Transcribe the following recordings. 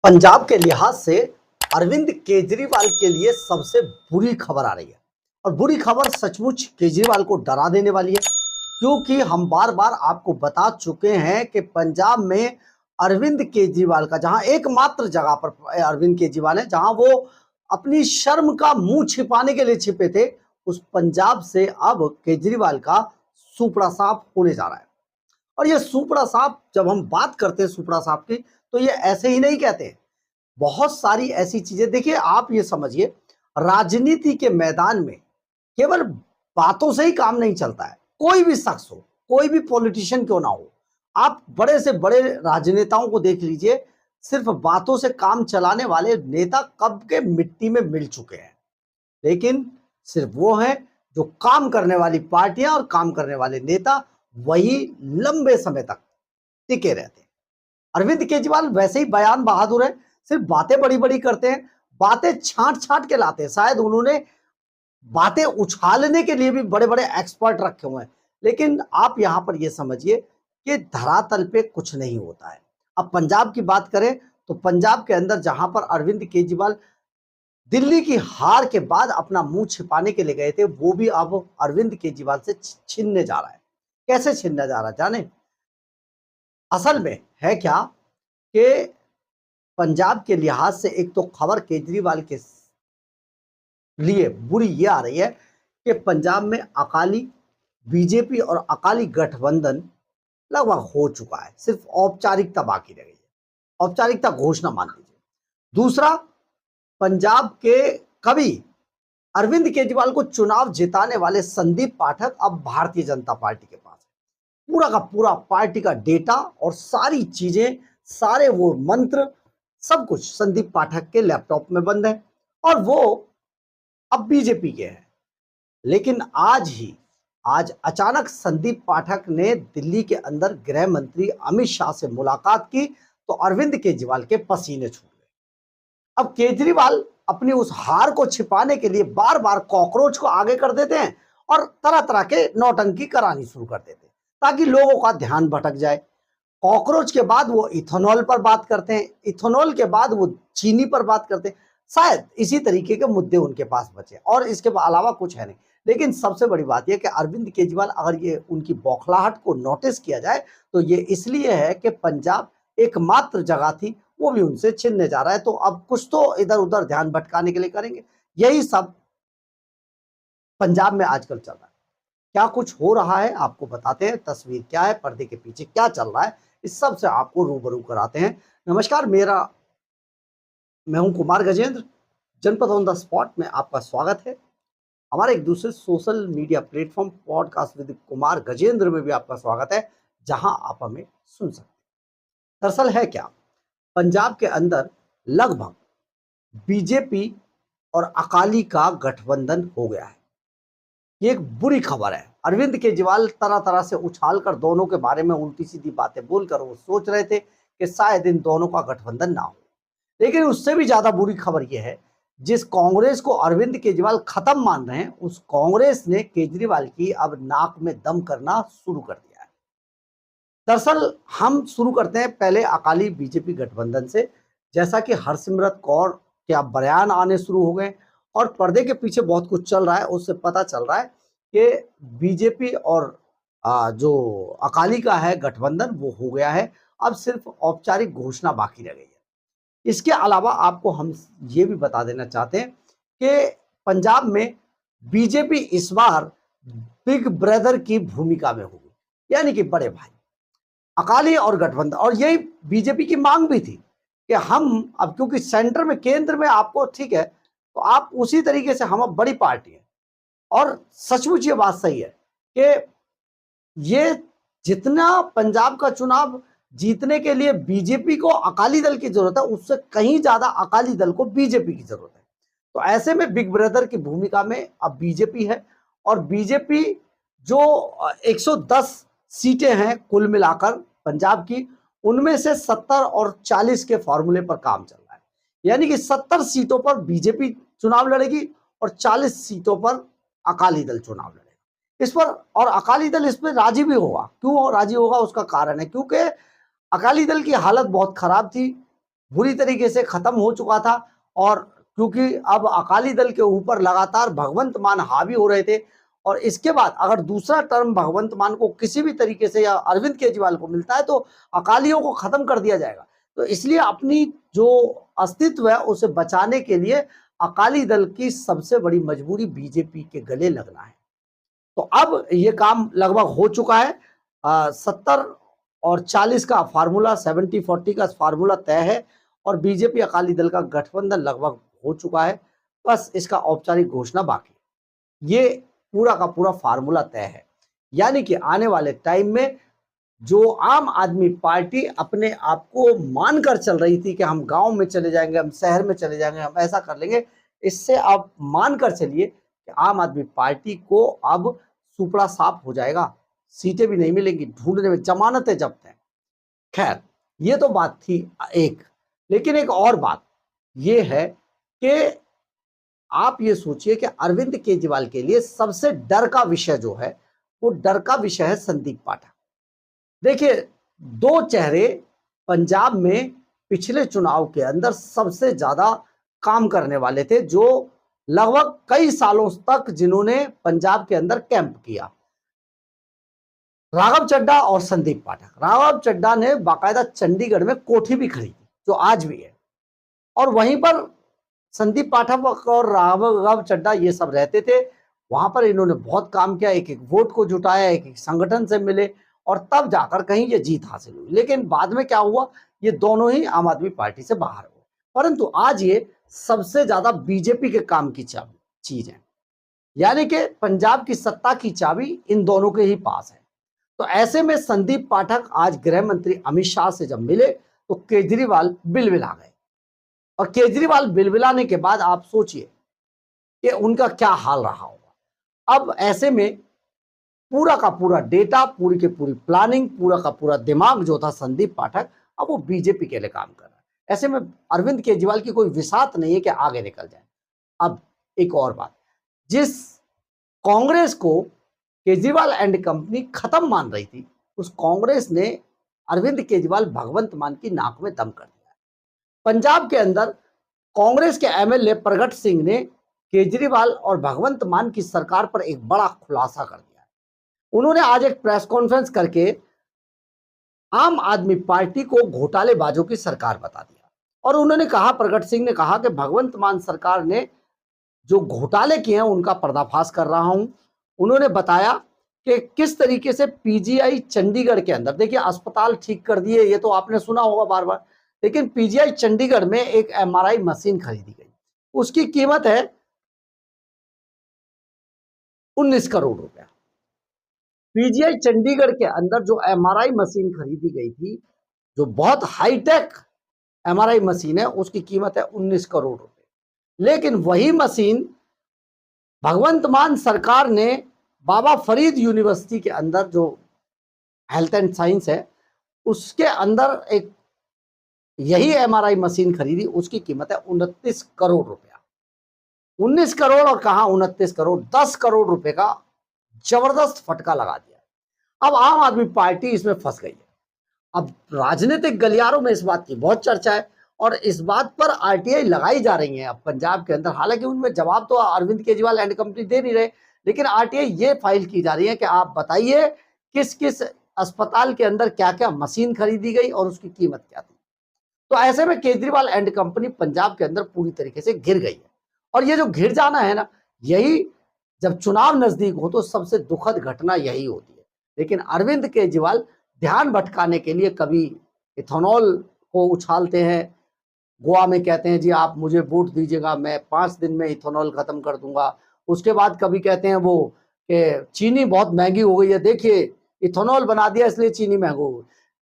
पंजाब के लिहाज से अरविंद केजरीवाल के लिए सबसे बुरी खबर आ रही है और बुरी खबर सचमुच केजरीवाल को डरा देने वाली है, क्योंकि हम बार बार आपको बता चुके हैं कि पंजाब में अरविंद केजरीवाल का जहां एकमात्र जगह पर अरविंद केजरीवाल है, जहां वो अपनी शर्म का मुंह छिपाने के लिए छिपे थे, उस पंजाब से अब केजरीवाल का सुपड़ा साफ होने जा रहा है। और ये सुपड़ा साफ, जब हम बात करते हैं सुपड़ा साफ की, तो ये ऐसे ही नहीं कहते हैं। बहुत सारी ऐसी चीजें, देखिए आप ये समझिए, राजनीति के मैदान में केवल बातों से ही काम नहीं चलता है। कोई भी शख्स हो, कोई भी पॉलिटिशियन क्यों ना हो, आप बड़े से बड़े राजनेताओं को देख लीजिए, सिर्फ बातों से काम चलाने वाले नेता कब के मिट्टी में मिल चुके हैं। लेकिन सिर्फ वो हैं जो काम करने वाली पार्टियां और काम करने वाले नेता, वही लंबे समय तक टिके रहते हैं। अरविंद केजरीवाल वैसे ही बयान बहादुर है, सिर्फ बातें बड़ी बड़ी करते हैं, बातें छांट छांट के लाते हैं। शायद उन्होंने बातें उछालने के लिए भी बड़े बड़े एक्सपर्ट रखे हुए हैं, लेकिन आप यहां पर यह समझिए कि धरातल पे कुछ नहीं होता है। अब पंजाब की बात करें तो पंजाब के अंदर जहां पर अरविंद केजरीवाल दिल्ली की हार के बाद अपना मुंह छिपाने के लिए गए थे, वो भी अब अरविंद केजरीवाल से छीनने जा रहा है। कैसे छीनने जा रहा है जाने? असल में है क्या कि पंजाब के लिहाज से एक तो खबर केजरीवाल के लिए बुरी ये आ रही है कि पंजाब में अकाली बीजेपी और अकाली गठबंधन लगभग हो चुका है, सिर्फ औपचारिकता बाकी रह गई है। औपचारिकता घोषणा मान लीजिए। दूसरा, पंजाब के कवि अरविंद केजरीवाल को चुनाव जिताने वाले संदीप पाठक अब भारतीय जनता पार्टी के पास है। पूरा का पूरा पार्टी का डेटा और सारी चीजें, सारे वो मंत्र, सब कुछ संदीप पाठक के लैपटॉप में बंद है और वो अब बीजेपी के हैं। लेकिन आज अचानक संदीप पाठक ने दिल्ली के अंदर गृह मंत्री अमित शाह से मुलाकात की तो अरविंद केजरीवाल के पसीने छूट गए। अब केजरीवाल अपनी उस हार को छिपाने के लिए बार बार कॉकरोच को आगे कर देते हैं और तरह तरह के नौटंकी करानी शुरू कर देते हैं ताकि लोगों का ध्यान भटक जाए। कॉकरोच के बाद वो इथेनॉल पर बात करते हैं, इथेनॉल के बाद वो चीनी पर बात करते हैं। शायद इसी तरीके के मुद्दे उनके पास बचे और इसके अलावा कुछ है नहीं। लेकिन सबसे बड़ी बात यह कि अरविंद केजरीवाल, अगर ये उनकी बौखलाहट को नोटिस किया जाए तो ये इसलिए है कि पंजाब एकमात्र जगह थी, वो भी उनसे छिनने जा रहा है। तो अब कुछ तो इधर उधर ध्यान भटकाने के लिए करेंगे। यही सब पंजाब में आजकल चल रहा है। क्या कुछ हो रहा है आपको बताते हैं, तस्वीर क्या है, पर्दे के पीछे क्या चल रहा है, इस सब से आपको रूबरू कराते हैं। नमस्कार, मैं हूं कुमार गजेंद्र। जनपद ऑन द स्पॉट में आपका स्वागत है। हमारे एक दूसरे social media platform podcast with Kumar Gajendra में भी आपका स्वागत है, जहां आप हमें सुन सकते हैं। दरअसल है क्या, पंजाब के अंदर लगभग बीजेपी और अकाली का गठबंधन हो गया है। ये एक बुरी खबर है। अरविंद केजरीवाल तरह तरह से उछाल कर दोनों के बारे में उल्टी सीधी बातें बोलकर वो सोच रहे थे कि शायद इन दोनों का गठबंधन ना हो। लेकिन उससे भी ज्यादा बुरी खबर यह है, जिस कांग्रेस को अरविंद केजरीवाल खत्म मान रहे हैं, उस कांग्रेस ने केजरीवाल की अब नाक में दम करना शुरू कर दिया है। दरअसल हम शुरू करते हैं पहले अकाली बीजेपी गठबंधन से। जैसा कि हरसिमरत कौर के अब बयान आने शुरू हो गए और पर्दे के पीछे बहुत कुछ चल रहा है, उससे पता चल रहा है कि बीजेपी और जो अकाली का है गठबंधन, वो हो गया है। अब सिर्फ औपचारिक घोषणा बाकी रह गई है। इसके अलावा आपको हम ये भी बता देना चाहते हैं कि पंजाब में बीजेपी इस बार बिग ब्रदर की भूमिका में होगी, यानी कि बड़े भाई। अकाली और गठबंधन, और यही बीजेपी की मांग भी थी कि हम अब, क्योंकि सेंटर में, केंद्र में आपको ठीक है, तो आप उसी तरीके से, हम अब बड़ी पार्टी है। और सचमुच ये बात सही है कि ये जितना पंजाब का चुनाव जीतने के लिए बीजेपी को अकाली दल की जरूरत है, उससे कहीं ज्यादा अकाली दल को बीजेपी की जरूरत है। तो ऐसे में बिग ब्रदर की भूमिका में अब बीजेपी है और बीजेपी जो 110 सीटें हैं कुल मिलाकर पंजाब की, उनमें से 70 और 40 के फॉर्मूले पर काम चल रहा है। यानी कि 70 सीटों पर बीजेपी चुनाव लड़ेगी और 40 सीटों पर अकाली दल चुनाव लड़ेगा इस पर। और अकाली दल इस पर राजी भी होगा। क्यों राजी होगा? उसका कारण है क्योंकि अकाली दल की हालत बहुत खराब थी बुरी तरीके से खत्म हो चुका था। और क्योंकि अब अकाली दल के ऊपर लगातार भगवंत मान हावी हो रहे थे, और इसके बाद अगर दूसरा टर्म भगवंत मान को किसी भी तरीके से या अरविंद केजरीवाल को मिलता है तो अकालियों को खत्म कर दिया जाएगा। तो इसलिए अपनी जो अस्तित्व है उसे बचाने के लिए अकाली दल की सबसे बड़ी मजबूरी बीजेपी के गले लगना है। तो अब ये काम लगभग हो चुका है। 70 और 40 का फार्मूला, 70-40 का फार्मूला तय है और बीजेपी अकाली दल का गठबंधन लगभग हो चुका है। बस इसका औपचारिक घोषणा बाकी है। ये पूरा का पूरा फार्मूला तय है। यानी कि आने वाले टाइम में जो आम आदमी पार्टी अपने आप को मानकर चल रही थी कि हम गांव में चले जाएंगे, हम शहर में चले जाएंगे, हम ऐसा कर लेंगे, इससे आप मानकर चलिए कि आम आदमी पार्टी को अब सुपड़ा साफ हो जाएगा, सीटें भी नहीं मिलेंगी, ढूंढने में जमानतें जब्त हैं। खैर, ये तो बात थी एक। लेकिन एक और बात ये है कि आप ये सोचिए कि अरविंद केजरीवाल के लिए सबसे डर का विषय जो है वो डर का विषय है संदीप पाठक। देखिए, दो चेहरे पंजाब में पिछले चुनाव के अंदर सबसे ज्यादा काम करने वाले थे, जो लगभग कई सालों तक जिन्होंने पंजाब के अंदर कैंप किया, राघव चड्ढा और संदीप पाठक। राघव चड्ढा ने बाकायदा चंडीगढ़ में कोठी भी खरीदी जो आज भी है, और वहीं पर संदीप पाठक और राघव चड्ढा ये सब रहते थे। वहां पर इन्होंने बहुत काम किया, एक एक वोट को जुटाया, एक एक संगठन से मिले और तब जाकर कहीं ये जीत हासिल हुई। लेकिन बाद में क्या हुआ, ये दोनों ही आम आदमी पार्टी से बाहर हुए। परंतु आज ये सबसे ज्यादा बीजेपी के काम की चीज है, यानी कि पंजाब की सत्ता की चाबी इन दोनों के ही पास है। तो ऐसे में संदीप पाठक आज गृह मंत्री अमित शाह से जब मिले तो केजरीवाल बिलबिला गए, और केजरीवाल बिलबिलाने के बाद आप सोचिए कि उनका क्या हाल रहा होगा। अब ऐसे में पूरा का पूरा डेटा, पूरी की पूरी प्लानिंग, पूरा का पूरा दिमाग जो था संदीप पाठक, अब वो बीजेपी के लिए काम कर रहा है। ऐसे में अरविंद केजरीवाल की कोई विसात नहीं है कि आगे निकल जाए। अब एक और बात, जिस कांग्रेस को केजरीवाल एंड कंपनी खत्म मान रही थी, उस कांग्रेस ने अरविंद केजरीवाल भगवंत मान की नाक में दम कर दिया। पंजाब के अंदर कांग्रेस के एमएलए प्रगट सिंह ने केजरीवाल और भगवंत मान की सरकार पर एक बड़ा खुलासा कर दिया। उन्होंने आज एक प्रेस कॉन्फ्रेंस करके आम आदमी पार्टी को घोटालेबाजों की सरकार बता दिया, और उन्होंने कहा, प्रगट सिंह ने कहा कि भगवंत मान सरकार ने जो घोटाले किए हैं उनका पर्दाफाश कर रहा हूं। उन्होंने बताया कि किस तरीके से पीजीआई चंडीगढ़ के अंदर, देखिए अस्पताल ठीक कर दिए, ये तो आपने सुना होगा बार बार, लेकिन पीजीआई चंडीगढ़ में एक एमआरआई मशीन खरीदी गई, उसकी कीमत है 19 करोड़ रुपया। पीजीआई चंडीगढ़ के अंदर जो एमआरआई मशीन खरीदी गई थी, जो बहुत हाईटेक एमआरआई मशीन है, उसकी कीमत है 19 करोड़ रुपए। लेकिन वही मशीन भगवंत मान सरकार ने बाबा फरीद यूनिवर्सिटी के अंदर, जो हेल्थ एंड साइंस है, उसके अंदर एक यही एमआरआई मशीन खरीदी, उसकी कीमत है 29 करोड़ रुपया। 19 करोड़ और कहा 29 करोड़, 10 करोड़ रुपए का जबरदस्त फटका लगा दिया। अब आम आदमी पार्टी इसमें फंस गई है। अब राजनीतिक गलियारों में इस बात की बहुत चर्चा है, और इस बात पर आरटीआई लगाई जा रही है अब पंजाब के अंदर। हालांकि उनमें जवाब तो अरविंद केजरीवाल एंड कंपनी दे नहीं रहे, लेकिन आरटीआई ये फाइल की जा रही है कि आप बताइए किस किस अस्पताल के अंदर क्या क्या मशीन खरीदी गई और उसकी कीमत क्या थी। तो ऐसे में केजरीवाल एंड कंपनी पंजाब के अंदर पूरी तरीके से घिर गई है, और ये जो घिर जाना है ना, यही जब चुनाव नजदीक हो तो सबसे दुखद घटना यही होती है। लेकिन अरविंद केजरीवाल ध्यान भटकाने के लिए कभी इथेनॉल को उछालते हैं, गोवा में कहते हैं जी आप मुझे वोट दीजिएगा, मैं 5 दिन में इथेनॉल खत्म कर दूंगा। उसके बाद कभी कहते हैं वो कि चीनी बहुत महंगी हो गई है, देखिए इथेनॉल बना दिया इसलिए चीनी महंगी हो गई।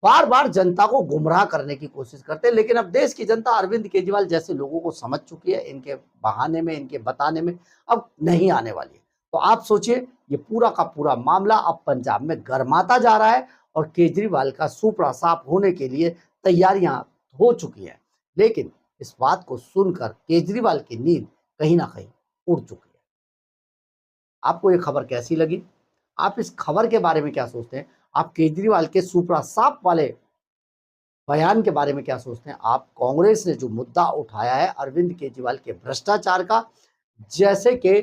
बार बार जनता को गुमराह करने की कोशिश करते हैं, लेकिन अब देश की जनता अरविंद केजरीवाल जैसे लोगों को समझ चुकी है, इनके बहाने में, इनके बताने में अब नहीं आने वाली है। तो आप सोचिए, ये पूरा का पूरा मामला अब पंजाब में गर्माता जा रहा है, और केजरीवाल का सुपड़ा साफ होने के लिए तैयारियां हो चुकी हैं। लेकिन इस बात को सुनकर केजरीवाल की नींद कहीं ना कहीं उड़ चुकी है। आपको ये खबर कैसी लगी? आप इस खबर के बारे में क्या सोचते हैं? आप केजरीवाल के सुपड़ा साफ वाले बयान के बारे में क्या सोचते हैं आप? कांग्रेस ने जो मुद्दा उठाया है अरविंद केजरीवाल के भ्रष्टाचार का, जैसे कि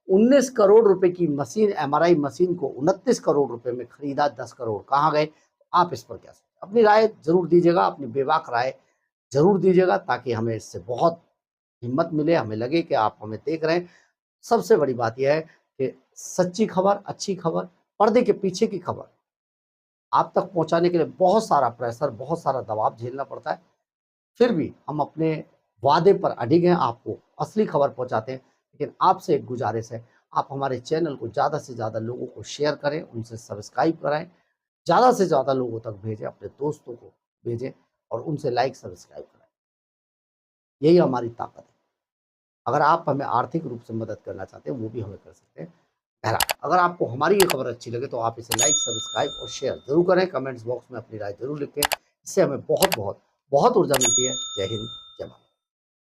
19 करोड़ रुपए की मशीन, एमआरआई मशीन को 29 करोड़ रुपए में खरीदा, 10 करोड़ कहाँ गए? आप इस पर क्या सोचते हैं? अपनी राय जरूर दीजिएगा, अपनी बेबाक राय जरूर दीजिएगा, ताकि हमें इससे बहुत हिम्मत मिले, हमें लगे कि आप हमें देख रहे हैं। सबसे बड़ी बात यह है कि सच्ची खबर, अच्छी खबर, पर्दे के पीछे की खबर आप तक पहुंचाने के लिए बहुत सारा प्रेशर, बहुत सारा दबाव झेलना पड़ता है। फिर भी हम अपने वादे पर अडिग हैं, आपको असली खबर पहुंचाते हैं। लेकिन आपसे एक गुजारिश है, आप हमारे चैनल को ज़्यादा से ज़्यादा लोगों को शेयर करें, उनसे सब्सक्राइब कराएं, ज़्यादा से ज़्यादा लोगों तक भेजें, अपने दोस्तों को भेजें और उनसे लाइक सब्सक्राइब कराएं। यही हमारी ताकत है। अगर आप हमें आर्थिक रूप से मदद करना चाहते हैं, वो भी हमें कर सकते हैं। बहरहाल, अगर आपको हमारी ये खबर अच्छी लगे तो आप इसे लाइक, सब्सक्राइब और शेयर जरूर करें। कमेंट्स बॉक्स में अपनी राय जरूर लिखें। इससे हमें बहुत बहुत बहुत ऊर्जा मिलती है। जय हिंद।